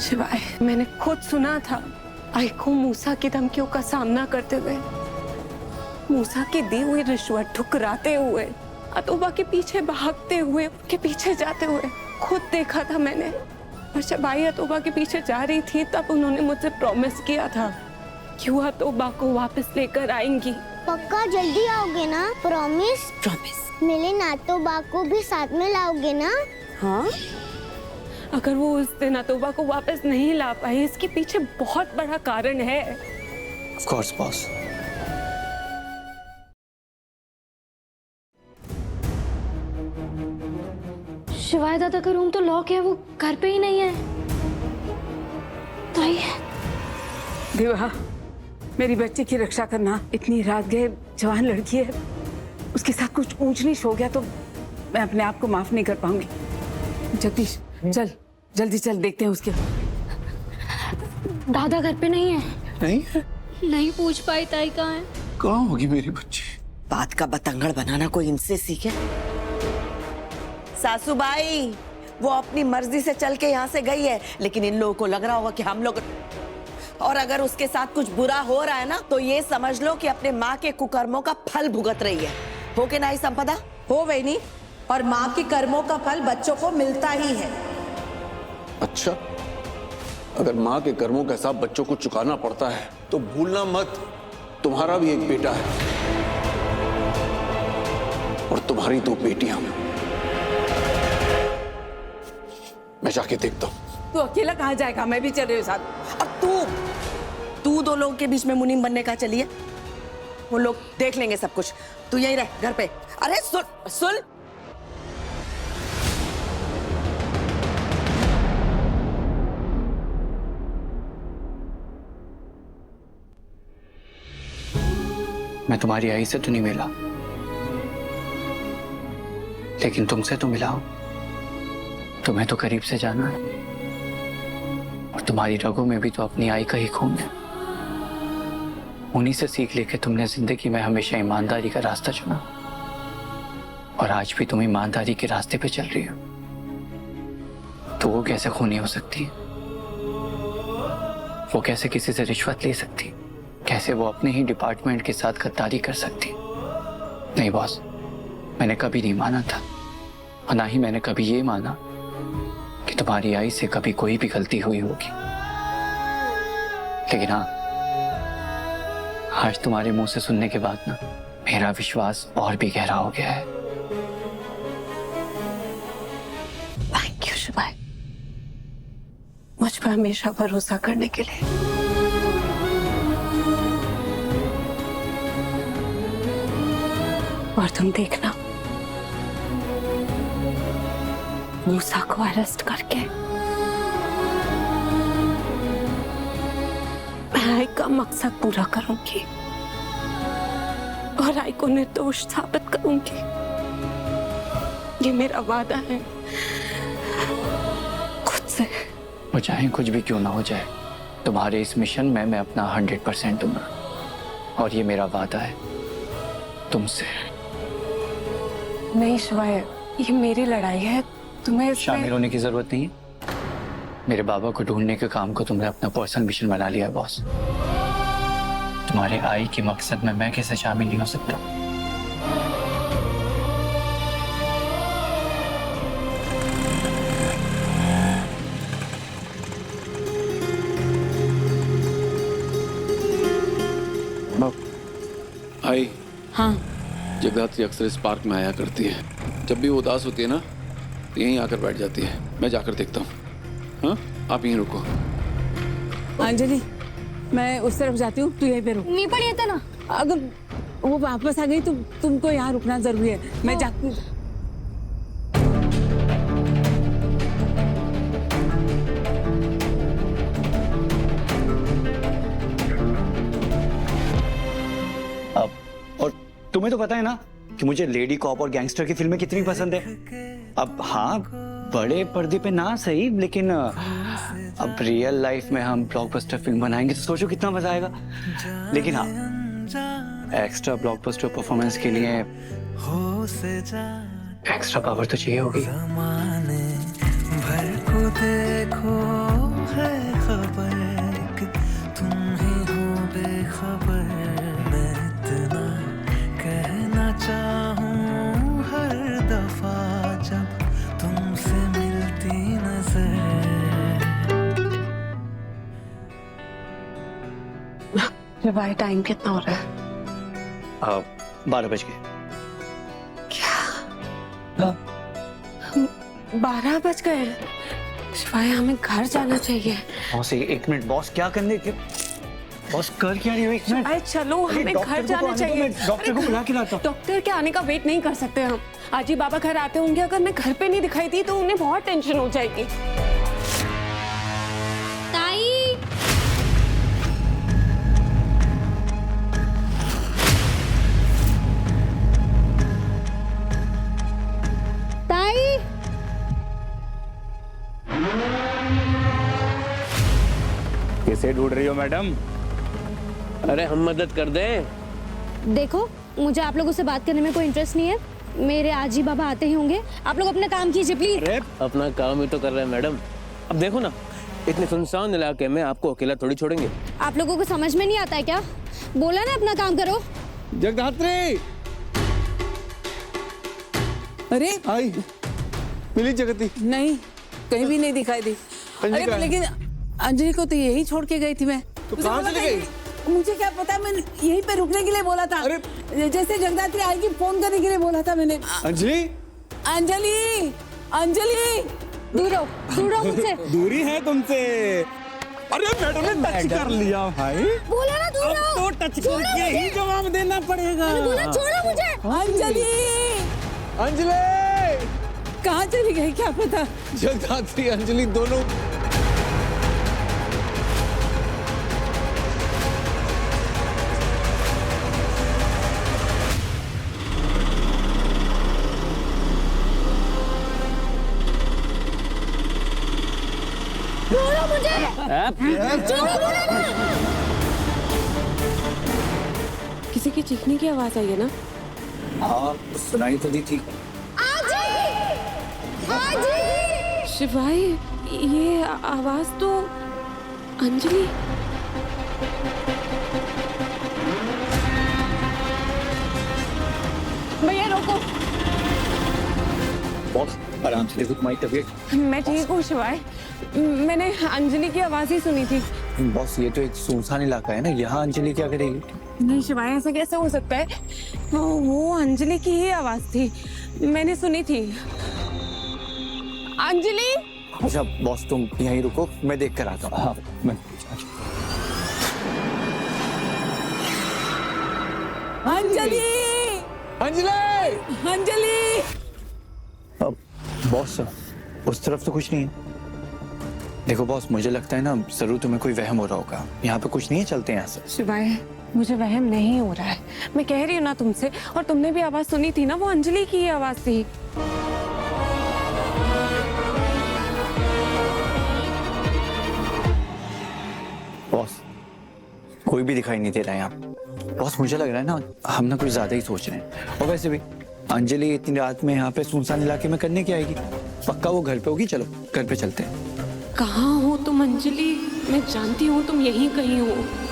शिवाय, मैंने खुद सुना था आई को मूसा की धमकियों का सामना करते हुए, मूसा की दी हुई रिश्वत ठुकराते हुए, अतोबा के पीछे भागते हुए, उनके पीछे जाते हुए खुद देखा था मैंने। और जब आई अतोबा के पीछे जा रही थी तब उन्होंने मुझसे प्रॉमिस किया था कि वो अतोबा को वापस लेकर आएंगी। पक्का जल्दी आओगे ना? प्रॉमिस? प्रॉमिस। मेरे नातोबा को भी साथ में लाओगे ना? हाँ, अगर वो उस दिन अतोबा को वापस नहीं ला पाई, इसके पीछे बहुत बड़ा कारण है। Of course, boss. शिवाय दादा का रूम तो लॉक है, वो घर पे ही नहीं है। ताई, विवाह, मेरी बच्ची की रक्षा करना। इतनी रात गए, जवान लड़की है, उसके साथ कुछ ऊंच नीच हो गया तो मैं अपने आप को माफ नहीं कर पाऊंगी। जगदीश, चल जल्दी चल, देखते हैं उसके। दादा घर पे नहीं है। नहीं है? नहीं पूछ पाई ताई कहाँ है। कहाँ होगी मेरी बच्ची? बात का बतंगड़ बनाना कोई इनसे सीखे। सासूबाई, वो अपनी मर्जी से चल के यहाँ से गई है, लेकिन इन लोगों को लग रहा होगा कि हम लोग, और अगर उसके साथ कुछ बुरा हो रहा है ना तो ये समझ लो कि अपने माँ के कुकर्मों का फल भुगत रही है। हो के नहीं संपदा? हो वही, और माँ के कर्मों का फल बच्चों को मिलता ही है। अच्छा, अगर माँ के कर्मों का हिसाब बच्चों को चुकाना पड़ता है तो भूलना मत, तुम्हारा भी एक बेटा है और तुम्हारी दो बेटियां। मैं जाके देखता हूँ। तू अकेला कहाँ जाएगा? मैं भी चल रही हूँ साथ। और तू दो लोगों के बीच में मुनीम बनने का चलिए, वो लोग देख लेंगे सब कुछ। तू यहीं रह घर पे। अरे सुन, मैं तुम्हारी आई से तो नहीं मिला, लेकिन तुमसे तो मिला हूं। तुम्हें तो करीब से जाना है, और तुम्हारी रगों में भी तो अपनी आई का ही खून है। उन्हीं से सीख लेके तुमने जिंदगी में हमेशा ईमानदारी का रास्ता चुना, और आज भी तुम ईमानदारी के रास्ते पे चल रही हो। तो वो कैसे खूनी हो सकती है? वो कैसे किसी से रिश्वत ले सकती? कैसे वो अपने ही डिपार्टमेंट के साथ गद्दारी कर सकती? नहीं बॉस, मैंने कभी नहीं माना था, और ना ही मैंने कभी ये माना कि तुम्हारी आई से कभी कोई भी गलती हुई होगी। लेकिन हाँ, आज तुम्हारे मुंह से सुनने के बाद ना मेरा विश्वास और भी गहरा हो गया है। थैंक यू शिवाय, मुझ पर हमेशा भरोसा करने के लिए। और तुम देखना, मूसा को अरेस्ट करके मैं आई का मकसद पूरा करूंगी और आई को निर्दोष साबित करूंगी। ये मेरा वादा है खुद से। वो चाहे कुछ भी क्यों ना हो जाए, तुम्हारे इस मिशन में मैं अपना 100% दूंगा, और ये मेरा वादा है तुमसे। नहीं शिवाय, ये मेरी लड़ाई है, तुम्हें शामिल होने की जरूरत नहीं है। मेरे बाबा को ढूंढने के काम को तुमने अपना पर्सनल मिशन बना लिया है बॉस। तुम्हारे आई के मकसद में मैं कैसे शामिल नहीं हो सकता? आई, हाँ, जगदात्री अक्सर इस पार्क में आया करती है। जब भी वो उदास होती है ना तो यहीं आकर बैठ जाती है। मैं जाकर देखता हूँ। हाँ, आप यहीं रुको। अंजलि, मैं उस तरफ जाती हूँ, तू यहीं पे रुक। नहीं पड़ी था ना। अगर वो वापस आ गई तो तुमको यहाँ रुकना जरूरी है। मैं जाती हूँ। और तुम्हें तो पता है ना कि मुझे लेडी कॉप और गैंगस्टर की फिल्में कितनी पसंद है। अब हाँ, बड़े पर्दे पे ना सही, लेकिन अब रियल लाइफ में हम ब्लॉकबस्टर फिल्म बनाएंगे तो सोचो कितना मजा आएगा। लेकिन हाँ, एक्स्ट्रा ब्लॉकबस्टर परफॉर्मेंस के लिए एक्स्ट्रा पावर तो चाहिए होगी। शिवाय टाइम कितना हो रहा है? 12 बज गए। क्या? 12 बज गए? शिवाय हमें घर जाना चाहिए। बॉस एक मिनट, बॉस क्या करने के, बॉस कर क्या रही हो? एक मिनट। अरे चलो, हमें घर जाना चाहिए। डॉक्टर को बुला के लाता हूँ। डॉक्टर के आने का वेट नहीं कर सकते हम। आज ही बाबा घर आते होंगे, अगर मैं घर पे नहीं दिखाई दी तो उन्हें बहुत टेंशन हो जाएगी। ताई, ताई, किसे ढूंढ रही हो मैडम? अरे हम मदद कर दें। देखो मुझे आप लोगों से बात करने में कोई इंटरेस्ट नहीं है। मेरे आजी बाबा आते ही होंगे, आप लोग अपना काम कीजिए प्लीज। अरे अपना काम ही तो कर रहे हैं मैडम। अब देखो ना, इतने सुनसान इलाके में आपको अकेला थोड़ी छोड़ेंगे। आप लोगों को समझ में नहीं आता है क्या? बोला ना अपना काम करो। जगदात्री, अरे आई मिली जगती? नहीं, कहीं भी नहीं दिखाई दी। अंजलि अरे कहाँ है? लेकिन अंजलि को तो यही छोड़ के गई थी मैं। तो मुझे कहाँ बोला चली था गई? मुझे क्या पता, मैंने यहीं पे रुकने के लिए बोला था। अरे जैसे जगदात्री आएगी फोन करने के लिए बोला था मैंने। अंजलि, अंजलि, अंजलि, दूर रहो, दूर रहो मुझसे। दूरी है तुमसे। अरे मैडम ने टच कर लिया भाई। बोला ना दूर रहो। तो टच करके ही जवाब देना पड़ेगा। बोला छोड़ो मुझे। अंजलि अंजलि, कहाँ चली गई क्या पता। जगदात्री अंजलि दोनों। छोड़ो मुझे। छोड़ो, बोला ना। किसी की चीखने की आवाज आई है ना? हाँ सुनाई तो दी थी। शिवाय, ये आवाज तो अंजलि। भैया रोको। बॉस आराम से देखो, तुम्हारी तबीयत। मैं ठीक हूँ शिवाय, मैंने अंजलि की आवाज ही सुनी थी। बॉस ये तो एक सुनसान इलाका है ना, यहाँ अंजलि क्या करेगी? नहीं शिवाय, ऐसा कैसे हो सकता है? वो अंजलि की ही आवाज थी, मैंने सुनी थी। अंजलि, अच्छा बॉस तुम यहीं रुको, मैं देख कर आता हूँ। हाँ मैं। अंजलि, अंजलि, अंजलि। अब बॉस उस तरफ तो कुछ नहीं है। देखो बॉस, मुझे लगता है ना जरूर तुम्हें कोई वहम हो रहा होगा। यहाँ पे कुछ नहीं है, चलते हैं यहाँ से। शिवाय मुझे वहम नहीं हो रहा है, मैं कह रही हूँ ना तुमसे, और तुमने भी आवाज सुनी थी ना, वो अंजलि की ही आवाज थी। बॉस कोई भी दिखाई नहीं दे रहा है यहाँ। बॉस मुझे लग रहा है ना हम ना कुछ ज्यादा ही सोच रहे हैं। और वैसे भी अंजलि इतनी रात में यहाँ पे सुनसान इलाके में करने की आएगी? पक्का वो घर पे होगी। चलो घर पे चलते हैं। कहाँ हो तुम अंजलि? मैं जानती हूँ तुम यहीं कहीं हो।